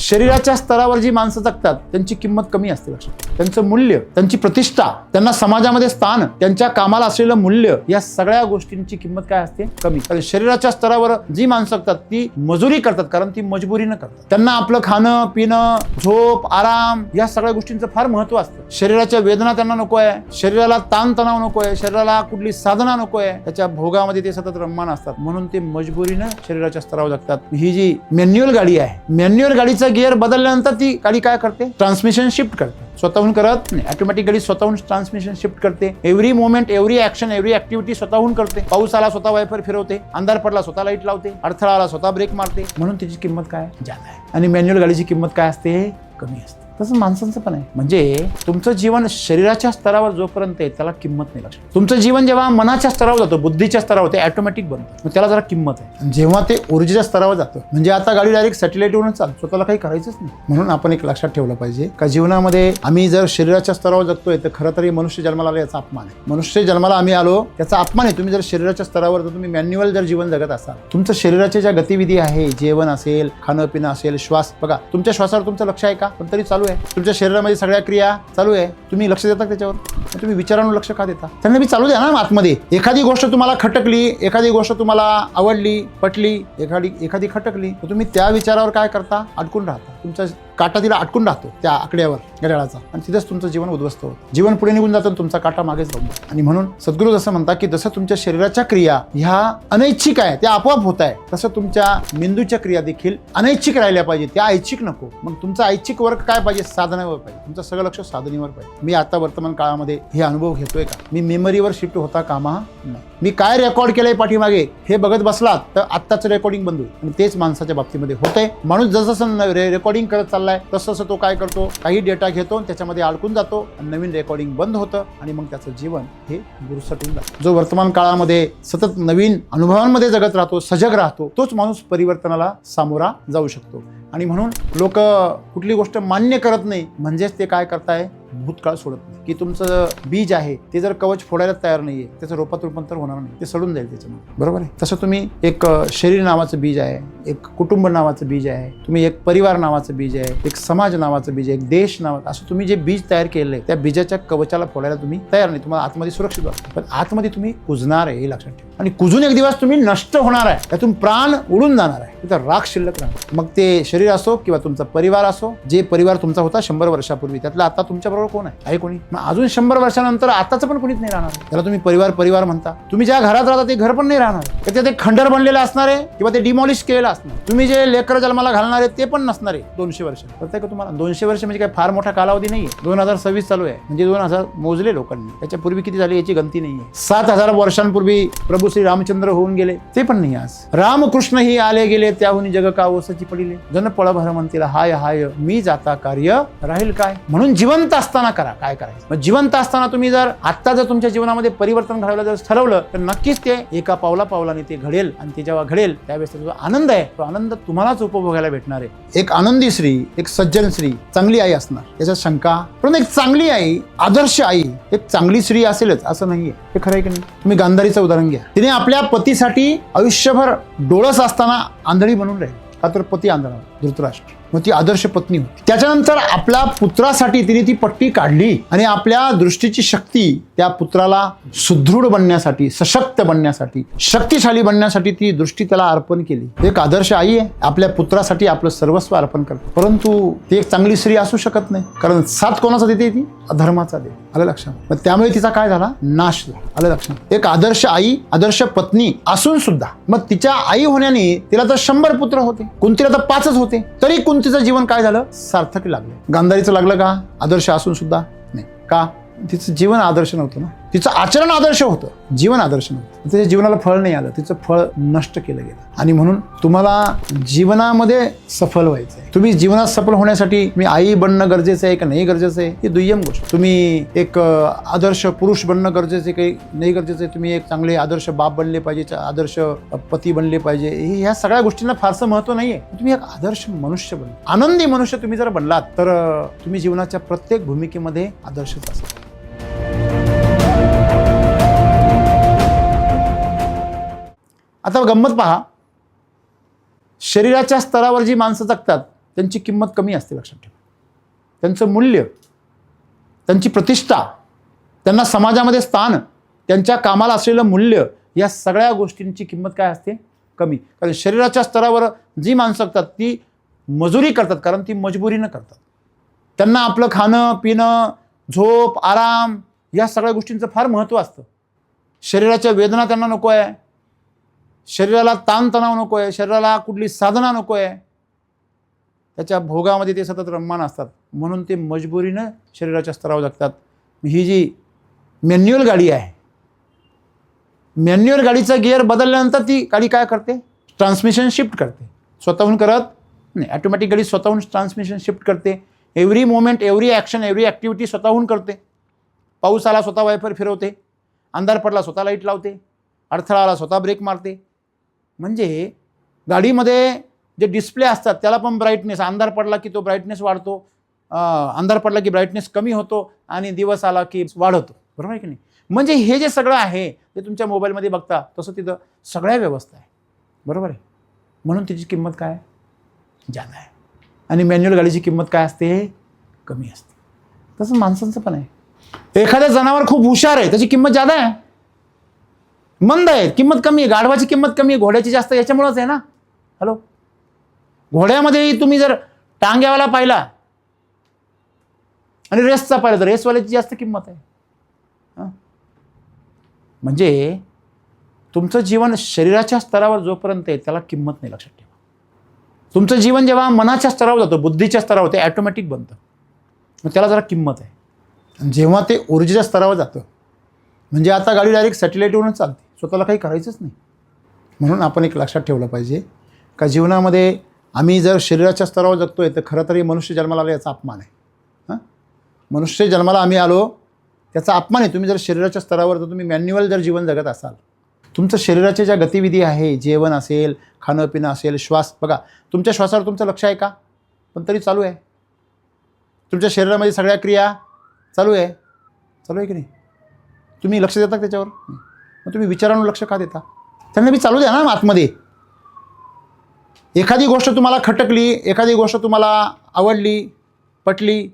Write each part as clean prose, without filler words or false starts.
शरीराच्या स्तरावर जी माणसं जगतात त्यांची किंमत कमी असते. लक्षात, त्यांचं मूल्य, त्यांची प्रतिष्ठा, त्यांना समाजामध्ये स्थान, त्यांच्या कामाला असलेलं मूल्य, या सगळ्या गोष्टींची किंमत काय असते? कमी. कारण शरीराच्या स्तरावर जी माणसं जगतात ती मजुरी करतात, कारण ती मजबुरीनं करतात. त्यांना आपलं खाणं पिणं, झोप, आराम या सगळ्या गोष्टींचं फार महत्व असतं. शरीराच्या वेदना त्यांना नको आहे, शरीराला ताण तणाव नको आहे, शरीराला कुठली साधना नको आहे, त्याच्या भोगामध्ये ते सतत रममान असतात, म्हणून ते मजबुरीनं शरीराच्या स्तरावर जगतात. ही जी मॅन्युअल गाडी आहे, मॅन्युअल गाडीचा गिअर बदलल्यानंतर ती गाडी काय करते? ट्रान्समिशन शिफ्ट करते. स्वतःहून करत नाही, ऑटोमॅटिक गाडी स्वतःहून ट्रान्समिशन शिफ्ट करते. Every moment, every action, every activity स्वतःहून करते. पाऊस आला स्वतः वायफर फिरवते, अंधार पडला स्वतः लाईट लावते, अडथळा आला स्वतः ब्रेक मारते, म्हणून त्याची किंमत काय? जादा आहे. आणि मॅन्युअल गाडीची किंमत काय असते? कमी असते. तसं माणसांचं पण आहे. म्हणजे तुमचं जीवन शरीराच्या स्तरावर जोपर्यंत आहे त्याला किंमत नाही. लक्षात, तुमचं जीवन जेव्हा मनाच्या स्तरावर जातो, बुद्धीच्या स्तरावर, ते ऑटोमॅटिक बनतं, मग त्याला जरा किंमत आहे. जेव्हा ते ऊर्जेच्या स्तरावर जातं, म्हणजे आता गाडी डायरेक्ट सॅटेलाइटवरून चालतं, स्वतःला काही करायचंच नाही. म्हणून आपण एक लक्षात ठेवलं पाहिजे का जीवनामध्ये आम्ही जर शरीराच्या स्तरावर जगतोय तर खरं तरी मनुष्य जन्माला आला याचा अपमान आहे. मनुष्य जन्माला आम्ही आलो त्याचा अपमान आहे. तुम्ही जर शरीराच्या स्तरावर जर तुम्ही मॅन्युअल जर जीवन जगत असाल, तुमचं शरीराच्या ज्या गतिविधी आहे, जेवण असेल, खाणं पिणं असेल, श्वास, बघा तुमच्या श्वासावर तुमचं लक्ष आहे का? पण तरी चालू आहे. तुमच्या शरीरामध्ये सगळ्या क्रिया चालू आहे, तुम्ही लक्ष देता त्याच्यावर? तुम्ही विचारांवर लक्ष का देता? त्यांना बी चालू द्या ना आतमध्ये. एखादी गोष्ट तुम्हाला खटकली, एखादी गोष्ट तुम्हाला आवडली, पटली, एखादी खटकली, तर तुम्ही त्या विचारावर काय करता? अडकून राहता. तुमचा काटा तिला अटकून राहतो त्या आकड्यावर, घड्याळाचा, आणि तिथेच तुमचं जीवन उद्ध्वस्त होतं. जीवन पुढे निघून जातं, तुमचा काटा मागेच राहतो. आणि म्हणून सद्गुरू जसं म्हणतात की जसं तुमच्या शरीराच्या क्रिया ह्या अनैच्छिक आहे, त्या आपोआप होत आहे, तसं तुमच्या मेंदूच्या क्रिया देखील अनैच्छिक राहिल्या पाहिजे, त्या ऐच्छिक नको. मग तुमचा ऐच्छिक वर्क काय पाहिजे? साधनेवर पाहिजे. तुमचं सगळं लक्ष साधनेवर पाहिजे. मी आता वर्तमान काळामध्ये हे अनुभव घेतोय का? मी मेमरीवर शिफ्ट होता कामा नाही. मी काय रेकॉर्ड केलंय पाठीमागे हे बघत बसलात तर आत्ताचं रेकॉर्डिंग बंद होईल. आणि तेच माणसाच्या बाबतीमध्ये होतंय. माणूस जसं रेकॉर्डिंग करत चाललाय तसं तो काय करतो? काही डेटा घेतो, त्याच्यामध्ये अडकून जातो, नवीन रेकॉर्डिंग बंद होतं, आणि मग त्याचं जीवन हे गुरसटून जातं. जो वर्तमान काळामध्ये सतत नवीन अनुभवांमध्ये जगत राहतो, सजग राहतो, तोच माणूस परिवर्तनाला सामोरा जाऊ शकतो. आणि म्हणून लोक कुठली गोष्ट मान्य करत नाही, म्हणजेच ते काय करताय? भूतकाळ सोडत नाही. की तुमचं बीज आहे ते जर कवच फोडायला तयार नाहीये, त्याचं रोपात रूपांतर होणार नाही, ते सडून जाईल त्याच्यामध्ये. बरोबर आहे? तसं तुम्ही एक शरीर नावाचं बीज आहे, एक कुटुंब नावाचं बीज आहे, तुम्ही एक परिवार नावाचं बीज आहे, एक समाज नावाचं बीज आहे, एक देश नावाचं, असं तुम्ही जे बीज तयार केलंय त्या बीजाच्या कवचाला फोडायला तुम्ही तयार नाही. तुम्हाला आतमध्ये सुरक्षित वाटतं, पण आतमध्ये तुम्ही कुजणार आहे हे लक्षात ठेवा. आणि कुजून एक दिवस तुम्ही नष्ट होणार आहे, त्यातून प्राण उडून जाणार आहे, तिथं राख शिल्लक राहणार. मग ते शरीर असो किंवा तुमचा परिवार असो, जे परिवार तुमचा होता 100 वर्षापूर्वी, त्यातला आता तुमच्याबरोबर कोण आहे कोणी? मग अजून 100 वर्षानंतर आताचं पण कोणीच नाही राहणार. त्याला तुम्ही परिवार म्हणता. तुम्ही ज्या घरात राहता ते घर पण नाही राहणार, त्याच्यात एक खंडर बनलेलं असणार आहे किंवा ते डिमॉलिश केलेलं असणार. तुम्ही जे लेकर जन्माला घालणार आहे ते पण नसणार आहे 200 वर्ष. कळतंय का तुम्हाला? 200 वर्ष म्हणजे काय फार मोठा कालावधी नाहीये. 2026 चालू आहे, म्हणजे 2000 मोजले लोकांनी. त्याच्यापूर्वी किती झाले याची गणती नाहीये. 7000 वर्षांपूर्वी प्रभू श्री रामचंद्र होऊन गेले, ते पण नाही आज. रामकृष्ण ही आले गेले, त्याहून जग का ओसची पडिले, जन पळ भर म्हणतील हाय हाय, मी जाता कार्य राहील काय. म्हणून जिवंत असताना करा काय करायचं. मग जिवंत असताना तुम्ही जर आता जर तुमच्या जीवनामध्ये परिवर्तन घडवायला जर ठरवलं तर नक्कीच ते एका पावलाने ते घडेल. आणि ते जेव्हा घडेल त्यावेळेस जो आनंद आहे तो आनंद तुम्हालाच उपभोगायला भेटणार आहे. एक आनंदी स्त्री, एक सज्जन स्त्री, चांगली आई असणार याच्यात शंका. पण एक चांगली आई, आदर्श आई, एक चांगली स्त्री असेलच असं नाहीये. हे खरं आहे की नाही? तुम्ही गांधारीचं उदाहरण घ्या. तिने आपल्या पतीसाठी आयुष्यभर डोळस असताना आंधळी बनून राहील. का तर पती आंधळा धृतराष्ट्र, मग ती आदर्श पत्नी होती. त्याच्यानंतर आपल्या पुत्रासाठी तिने ती पट्टी काढली आणि आपल्या दृष्टीची शक्ती त्या पुत्राला सुदृढ बनण्यासाठी, सशक्त बनण्यासाठी, शक्तिशाली बनण्यासाठी ती दृष्टी त्याला अर्पण केली. एक आदर्श आई आहे, आपल्या पुत्रासाठी आपलं सर्वस्व अर्पण करते. परंतु ती एक चांगली स्त्री असू शकत नाही, कारण साथ कोणाचा देते? ती अधर्माचा देते. आलं लक्षात? मग त्यामुळे तिचा काय झाला? नाश झाला. आलं लक्षात? एक आदर्श आई, आदर्श पत्नी असून सुद्धा मग तिच्या आई होण्याने तिला तर 100 पुत्र होते, कुंतीला तर 5च होते, तरी कुंतीचं जीवन काय झालं? सार्थक लागलं. गांधारीचं लागलं का? आदर्श असून सुद्धा नाही. का? तिचं जीवन आदर्श नव्हतं ना, तिचं आचरण आदर्श होतं, जीवन आदर्श नव्हतं. तिच्या जीवनाला फळ नाही आलं, तिचं फळ नष्ट केलं गेलं. आणि म्हणून तुम्हाला जीवनामध्ये सफल व्हायचंय. तुम्ही जीवनात सफल होण्यासाठी तुम्ही आई बनणं गरजेचं आहे का नाही गरजेचं आहे ही दुय्यम गोष्ट. तुम्ही एक आदर्श पुरुष बनणं गरजेचं आहे काही नाही गरजेचं आहे. तुम्ही एक चांगले आदर्श बाप बनले पाहिजे, आदर्श पती बनले पाहिजे, ह्या सगळ्या गोष्टींना फारसं महत्व नाहीये. तुम्ही एक आदर्श मनुष्य बनला, आनंदी मनुष्य तुम्ही जर बनलात तर तुम्ही जीवनाच्या प्रत्येक भूमिकेमध्ये आदर्शच असाल. आता गंमत पहा, शरीराच्या स्तरावर जी माणसं जगतात त्यांची किंमत कमी असते, लक्षात ठेवा. त्यांचं मूल्य, त्यांची प्रतिष्ठा, त्यांना समाजामध्ये स्थान, त्यांच्या कामाला असलेलं मूल्य, या सगळ्या गोष्टींची किंमत काय असते? कमी. कारण शरीराच्या स्तरावर जी माणसं असतात ती मजुरी करतात, कारण ती मजबुरीनं करतात. त्यांना आपलं खाणं पिणं, झोप, आराम या सगळ्या गोष्टींचं फार महत्त्व असतं. शरीराच्या वेदना त्यांना नको आहे, शरीराला ताणतणाव नको आहे, शरीराला कुठली साधना नको आहे. त्याच्या भोगामध्ये ते सतत रममाण असतात, म्हणून ते मजबुरीनं शरीराच्या स्तरावर जगतात. ही जी मॅन्युअल गाडी आहे, मॅन्युअल गाडीचा गिअर बदलल्यानंतर ती गाडी काय करते? ट्रान्समिशन शिफ्ट करते. स्वतःहून करत नाही, ॲटोमॅटिक गाडी स्वतःहून ट्रान्समिशन शिफ्ट करते. Every moment, every action, every activity स्वतःहून करते. पाऊस आला स्वतः वायपर फिरवते, अंधार पडला स्वतः लाईट लावते, अडथळा आला स्वतः ब्रेक मारते. म्हणजे गाडीमध्ये जे डिस्प्ले असतात त्याला पण ब्राईटनेस, अंधार पडला की तो ब्राईटनेस वाढतो, अंधार पडला की ब्राईटनेस कमी होतो आणि दिवस आला की वाढवतो. बरोबर आहे की नाही? म्हणजे हे जे सगळं आहे ते तुमच्या मोबाईलमध्ये बघता तसं तिथं सगळ्या व्यवस्था आहे. बरोबर आहे? म्हणून तिची किंमत काय? जादा आहे. आणि मॅन्युअल गाडीची किंमत काय असते? कमी असते. तसं माणसांचं पण आहे. एखादं जनावर खूप हुशार आहे, त्याची किंमत जादा आहे. मंद आहे, किंमत कमी आहे. गाढवाची किंमत कमी आहे, घोड्याची जास्त. याच्यामुळंच आहे ना. हॅलो, घोड्यामध्ये तुम्ही जर टांग्यावाला पाहिला आणि रेसचा पाहिला तर रेसवाल्याची जास्त किंमत आहे. म्हणजे तुमचं जीवन शरीराच्या स्तरावर जोपर्यंत आहे त्याला किंमत नाही, लक्षात ठेवा. तुमचं जीवन जेव्हा मनाच्या स्तरावर जातं, बुद्धीच्या स्तरावर, ते ॲटोमॅटिक बनतं, मग त्याला जरा किंमत आहे. जेव्हा ते ऊर्जेच्या स्तरावर जातं, म्हणजे आता गाडी डायरेक्ट सॅटेलाईटवरूनच चालते, स्वतःला काही करायचंच नाही. म्हणून आपण एक लक्षात ठेवलं पाहिजे का जीवनामध्ये आम्ही जर शरीराच्या स्तरावर जगतोय तर खरं तर हे मनुष्य जन्माला आला याचा अपमान आहे. मनुष्य जन्माला आम्ही आलो त्याचा अपमान आहे. तुम्ही जर शरीराच्या स्तरावर जर तुम्ही मॅन्युअल जर जीवन जगत असाल, तुमचं शरीराच्या ज्या गतिविधी आहे, जेवण असेल, खाणं पिणं असेल, श्वास, बघा तुमच्या श्वासावर तुमचं लक्ष आहे का? पण तरी चालू आहे. तुमच्या शरीरामध्ये सगळ्या क्रिया चालू आहे की नाही? तुम्ही लक्ष देता त्याच्यावर? मग तुम्ही विचारांवर लक्ष का देता? त्यांना बी चालू द्या ना आतमध्ये. एखादी गोष्ट तुम्हाला खटकली, एखादी गोष्ट तुम्हाला आवडली, पटली,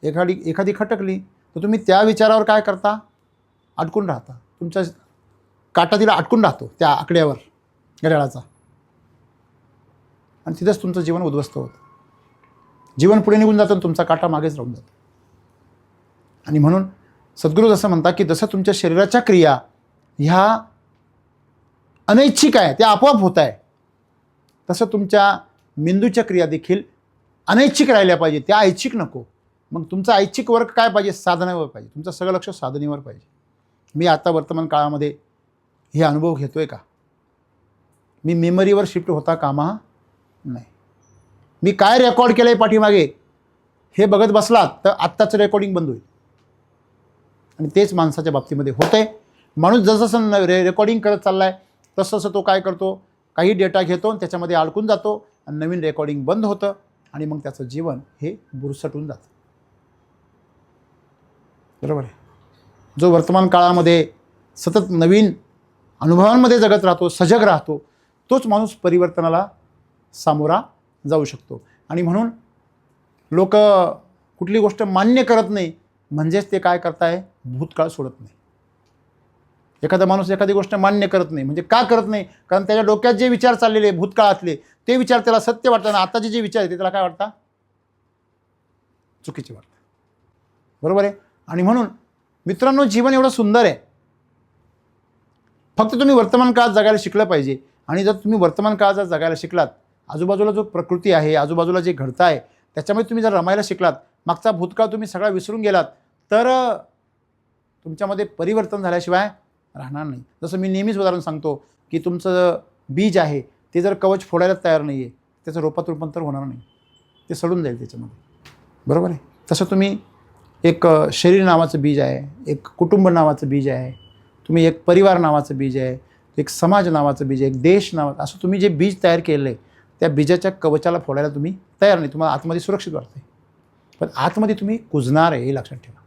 एखादी खटकली, तर तुम्ही त्या विचारावर काय करता? अडकून राहता. तुमच्या काटा तिला अडकून राहतो त्या आकड्यावर घड्याळाचा, आणि तिथंच तुमचं जीवन उद्ध्वस्त होतं. जीवन पुढे निघून जातं, तुमचा काटा मागेच राहून जातो. आणि म्हणून सद्गुरू असं म्हणतात की जसं तुमच्या शरीराच्या क्रिया ह्या अनैच्छिक आहे, त्या आपोआप होत आहे, तसं तुमच्या मेंदूच्या क्रिया देखील अनैच्छिक राहिल्या पाहिजे, त्या ऐच्छिक नको. मग तुमचा ऐच्छिक वर्क काय पाहिजे? साधनेवर पाहिजे. तुमचं सगळं लक्ष साधनेवर पाहिजे. मी आता वर्तमान काळामध्ये हे अनुभव घेतोय का? मी मेमरीवर शिफ्ट होता कामा नाही. मी काय रेकॉर्ड केलं आहे पाठीमागे हे बघत बसलात तर आत्ताचं रेकॉर्डिंग बंद होईल. आणि तेच माणसाच्या बाबतीमध्ये होतं आहे. माणूस जसं रेकॉर्डिंग करत चालला आहे तसं तो काय करतो? काही डेटा घेतो आणि त्याच्यामध्ये अडकून जातो आणि नवीन रेकॉर्डिंग बंद होतं आणि मग त्याचं जीवन हे बुरसटून जातं. बरोबर आहे? जो वर्तमान काळामध्ये सतत नवीन अनुभवांमध्ये जगत राहतो, सजग राहतो, तोच माणूस परिवर्तनाला सामोरा जाऊ शकतो. आणि म्हणून लोक कुठली गोष्ट मान्य करत नाही म्हणजेच ते काय करताय? भूतकाळ सोडत नाही. एखादा माणूस एखादी गोष्ट मान्य करत नाही म्हणजे का करत नाही? कारण त्याच्या डोक्यात जे विचार चाललेले भूतकाळातले ते विचार त्याला सत्य वाटतात, आणि आताचे जे विचार आहेत ते त्याला काय वाटतात? चुकीचे वाटतात. बरोबर आहे? आणि म्हणून मित्रांनो, जीवन एवढं सुंदर आहे, फक्त तुम्ही वर्तमान काळात जगायला शिकलं पाहिजे. आणि जर तुम्ही वर्तमान काळात जर जगायला शिकलात, आजूबाजूला जो प्रकृती आहे, आजूबाजूला जे घडतं आहे त्याच्यामध्ये तुम्ही जर रमायला शिकलात, मागचा भूतकाळ तुम्ही सगळा विसरून गेलात, तर तुमच्यामध्ये परिवर्तन झाल्याशिवाय राहणार नाही. जसं मी नेहमीच उदाहरण सांगतो की तुमचं बीज आहे ते जर कवच फोडायला तयार नाही आहे, त्याचं रोपात रूपांतर होणार नाही, ते सडून जाईल त्याच्यामध्ये. बरोबर आहे? तसं तुम्ही एक शरीर नावाचं बीज आहे, एक कुटुंब नावाचं बीज आहे, तुम्ही एक परिवार नावाचं बीज आहे, एक समाज नावाचं बीज आहे, एक देश नावाचं, असं तुम्ही जे बीज तयार केलं आहे त्या बीजाच्या कवचाला फोडायला तुम्ही तयार नाही. तुम्हाला आतमध्ये सुरक्षित वाटते, पण आतमध्ये तुम्ही कुजणार आहे हे लक्षात ठेवा.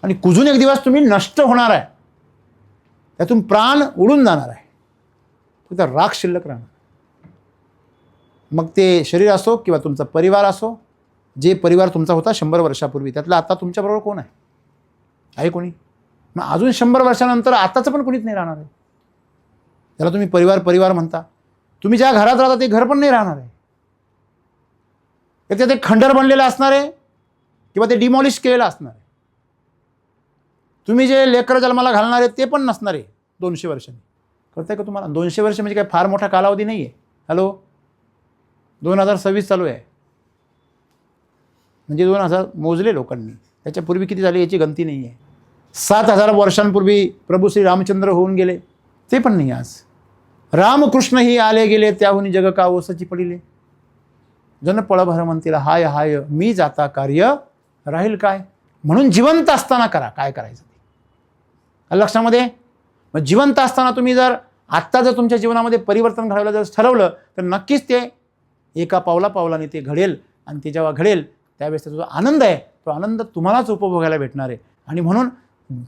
आणि कुजून एक दिवस तुम्ही नष्ट होणार आहे, त्यातून प्राण उडून जाणार आहे, फक्त राख शिल्लक राहणार. मग ते शरीर असो किंवा तुमचा परिवार असो, जे परिवार तुमचा होता 100 वर्षापूर्वी, त्यातलं आता तुमच्याबरोबर कोण आहे कोणी? मग अजून 100 वर्षानंतर आताचं पण कोणीच नाही राहणार आहे. त्याला तुम्ही परिवार म्हणता. तुम्ही ज्या घरात राहता ते घर पण नाही राहणार आहे. ते खंडर बनलेलं असणार आहे किंवा ते डिमॉलिश केलेलं असणार आहे. तुम्ही जे लेकरं जन्माला घालणार आहे ते पण नसणार आहे 200 वर्षांनी. कळतंय का तुम्हाला? 200 वर्ष म्हणजे काय फार मोठा कालावधी नाही आहे. हॅलो, 2026 चालू आहे, म्हणजे 2000 मोजले लोकांनी. त्याच्यापूर्वी किती झाले याची गणती नाही आहे. 7000 वर्षांपूर्वी प्रभू श्री रामचंद्र होऊन गेले, ते पण नाही आज. रामकृष्ण ही आले गेले, त्याहून जग का ओसची पडिले. जन पळभर म्हणतील हाय हाय, मी जाता कार्य राहील काय. म्हणून जिवंत असताना करा काय करायचं ते. लक्षामध्ये, मग जिवंत असताना तुम्ही जर आत्ता जर तुमच्या जीवनामध्ये परिवर्तन घडवलं जर ठरवलं तर नक्कीच ते एका पावलाने ते घडेल. आणि ते जेव्हा घडेल त्यावेळेस त्याचा जो आनंद आहे तो आनंद तुम्हालाच उपभोगायला भेटणार आहे. आणि म्हणून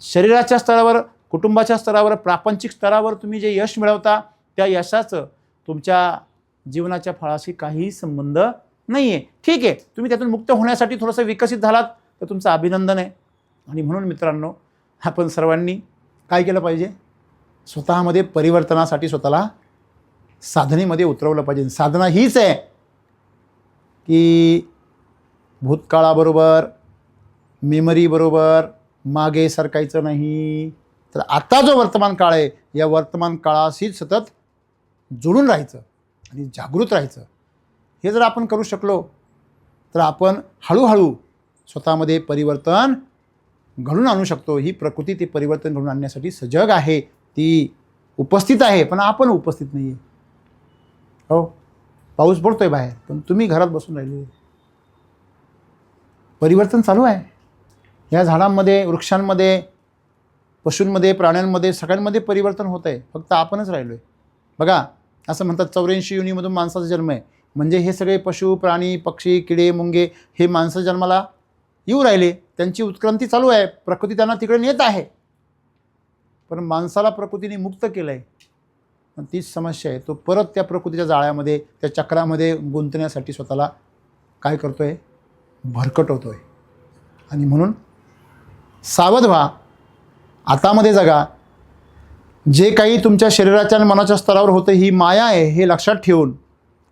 शरीराच्या स्तरावर, कुटुंबाच्या स्तरावर, प्रापंचिक स्तरावर तुम्ही जे यश मिळवता त्या यशाचं तुमच्या जीवनाच्या फळाशी काहीही संबंध नाही आहे. ठीक आहे, तुम्ही त्यातून मुक्त होण्यासाठी थोडंसं विकसित झालात तर तुमचं अभिनंदन आहे. आणि म्हणून मित्रांनो, आपण सर्वांनी काय केलं पाहिजे? स्वतःमध्ये परिवर्तनासाठी स्वतःला साधनेमध्ये उतरवलं पाहिजे. साधना हीच आहे की भूतकाळाबरोबर, मेमरीबरोबर मागे सरकायचं नाही. तर आता जो वर्तमान काळ आहे या वर्तमान काळाशी सतत जोडून राहायचं आणि जागृत राहायचं. हे जर आपण करू शकलो तर आपण हळूहळू स्वतःमध्ये परिवर्तन घडून आणू शकतो. ही प्रकृती ते परिवर्तन घडून आणण्यासाठी सजग आहे, ती उपस्थित आहे, पण आपण उपस्थित नाही आहे. हो, पाऊस पडतोय बाहेर पण तुम्ही घरात बसून राहिले. परिवर्तन चालू आहे. या झाडांमध्ये, वृक्षांमध्ये, पशूंमध्ये, प्राण्यांमध्ये, सगळ्यांमध्ये परिवर्तन होत आहे. फक्त आपणच राहिलो आहे. बघा, असं म्हणतात 84 योनीमधून माणसाचा जन्म आहे. म्हणजे हे सगळे पशु, प्राणी, पक्षी, किडे, मुंगे हे माणसं जन्माला येऊ राहिले. त्यांची उत्क्रांती चालू आहे. प्रकृती त्यांना तिकडे नेत आहे. पण माणसाला प्रकृतीने मुक्त केलं आहे. पण तीच समस्या आहे, तो परत त्या प्रकृतीच्या जाळ्यामध्ये, त्या चक्रामध्ये गुंतण्यासाठी स्वतःला काय करतो आहे? भरकटवतो आहे. आणि म्हणून सावध व्हा, आतामध्ये जगा. जे काही तुमच्या शरीराच्या आणि मनाच्या स्तरावर होतं ही माया आहे हे लक्षात ठेवून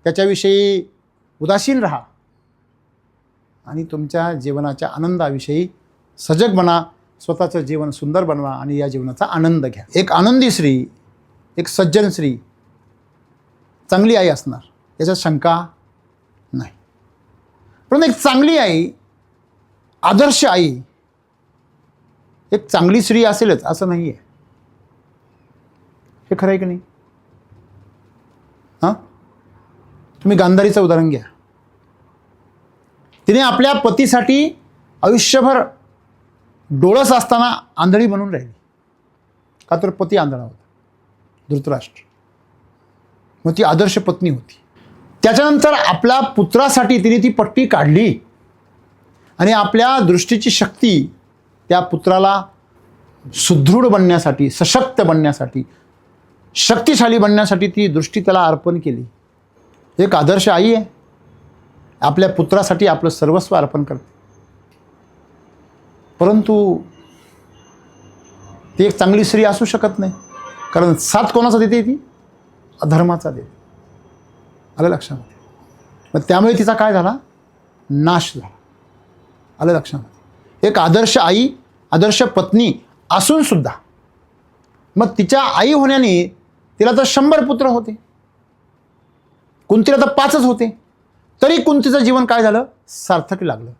त्याच्याविषयी उदासीन राहा आणि तुमच्या जीवनाच्या आनंदाविषयी सजग बना. स्वतःचं जीवन सुंदर बनवा आणि या जीवनाचा आनंद घ्या. एक आनंदी स्त्री, एक सज्जन स्त्री, चांगली आई असणार याच्यात शंका नाही. पण एक चांगली आई, आदर्श आई, एक चांगली स्त्री असेलच असं नाही आहे. हे खरं आहे की नाही? हां, तुम्ही गांधारीचं उदाहरण घ्या. तिने आपल्या पतीसाठी आयुष्यभर डोळस असताना आंधळी बनून राहिली. का तर पती आंधळा होता, धृतराष्ट्र. मग ती आदर्श पत्नी होती. त्याच्यानंतर आपल्या पुत्रासाठी तिने ती पट्टी काढली आणि आपल्या दृष्टीची शक्ती त्या पुत्राला सुदृढ बनण्यासाठी, सशक्त बनण्यासाठी, शक्तिशाली बनण्यासाठी ती दृष्टी त्याला अर्पण केली. एक आदर्श आई आहे. आपल्या पुत्रासाठी आपलं सर्वस्व अर्पण करते. परंतु ती एक चांगली स्त्री असू शकत नाही, कारण साथ कोणाचा देते? ती अधर्माचा देते. आलं लक्षामध्ये? मग त्यामुळे तिचा काय झाला? नाश झाला. आलं लक्षामध्ये? एक आदर्श आई, आदर्श पत्नी असून सुद्धा मग तिच्या आई होण्याने तिला तर 100 पुत्र होते, कुंतीला तर 5च होते, तरी कुंतीचं जीवन काय झालं? सार्थक लागलं.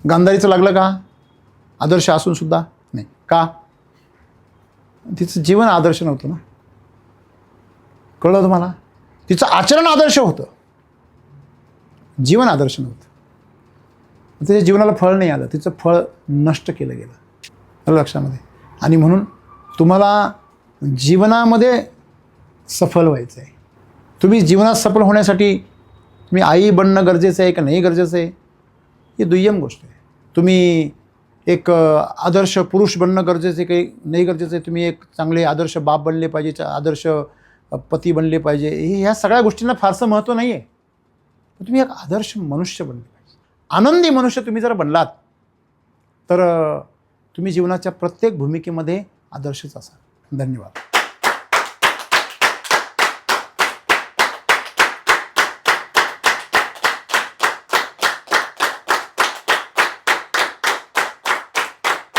गांधारीचं लागलं का? आदर्श असून सुद्धा नाही. का? तिचं जीवन आदर्श नव्हतं ना. कळलं तुम्हाला? तिचं आचरण आदर्श होतं, जीवन आदर्श नव्हतं. तिच्या जीवनाला फळ नाही आलं, तिचं फळ नष्ट केलं गेलं. आलं लक्षामध्ये? आणि म्हणून तुम्हाला जीवनामध्ये सफल व्हायचं आहे. तुम्ही जीवनात सफल होण्यासाठी तुम्ही आई बनणं गरजेचं आहे का नाही गरजेचं आहे ही दुय्यम गोष्ट आहे. तुम्ही एक आदर्श पुरुष बनणं गरजेचं आहे काही नाही गरजेचं आहे. तुम्ही एक चांगले आदर्श बाप बनले पाहिजे, आदर्श पती बनले पाहिजे, ह्या सगळ्या गोष्टींना फारसं महत्त्व नाही आहे. तर तुम्ही एक आदर्श मनुष्य बनले पाहिजे. आनंदी मनुष्य तुम्ही जर बनलात तर तुम्ही जीवनाच्या प्रत्येक भूमिकेमध्ये आदर्शच असाल. धन्यवाद.